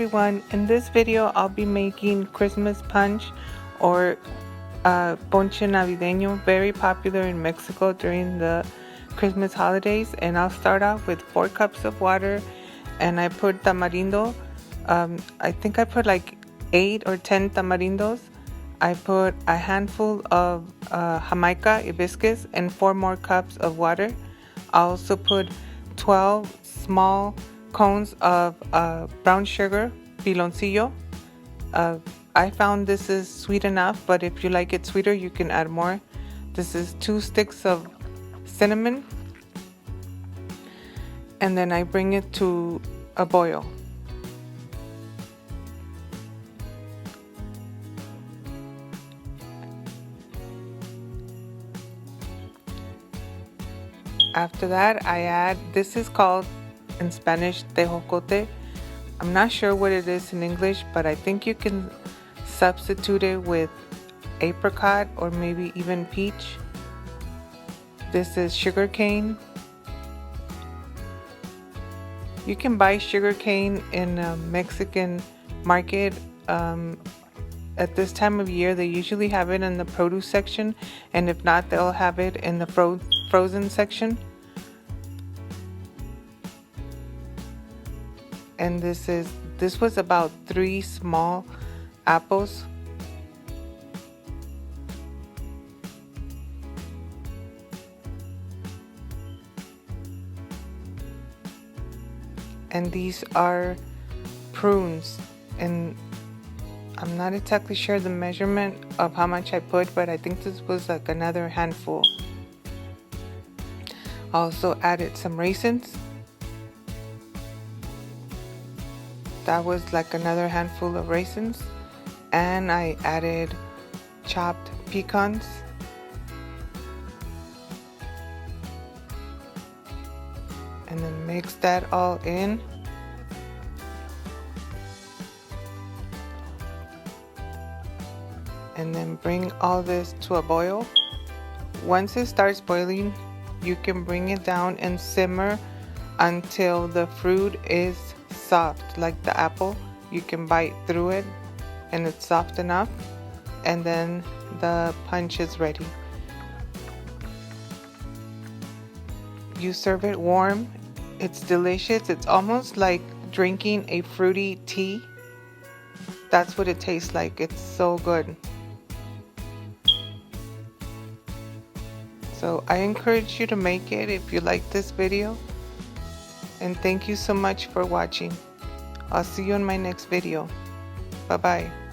everyone, in this video I'll be making Christmas punch or ponche navideño, very popular in Mexico during the Christmas holidays. And I'll start off with 4 cups of water, and I put tamarindo. I think I put like 8 or 10 tamarindos. I put a handful of Jamaica, Hibiscus, and 4 more cups of water. I also put 12 small cones of brown sugar, piloncillo. I found this is sweet enough, but if you like it sweeter, you can add more. This is 2 sticks of cinnamon, and then I bring it to a boil. After that, I add, this is called in Spanish Tejocote. I'm not sure what it is in English, but I think you can substitute it with apricot or maybe even peach. This is sugar cane. You can buy sugar cane in a Mexican market. At this time of year, they usually have it in the produce section, and if not, they'll have it in the frozen section. And this was about 3 small apples. And these are prunes, and I'm not exactly sure the measurement of how much I put, but I think this was like another handful. I also added some raisins. That was like another handful of raisins. And I added chopped pecans. And then mix that all in. And then bring all this to a boil. Once it starts boiling, you can bring it down and simmer until the fruit is soft, like the apple. You can bite through it and it's soft enough, and then the punch is ready. You serve it warm. It's delicious. It's almost like drinking a fruity tea. That's what it tastes like. It's so good. So I encourage you to make it if you like this video. And thank you so much for watching. I'll see you in my next video. Bye-bye.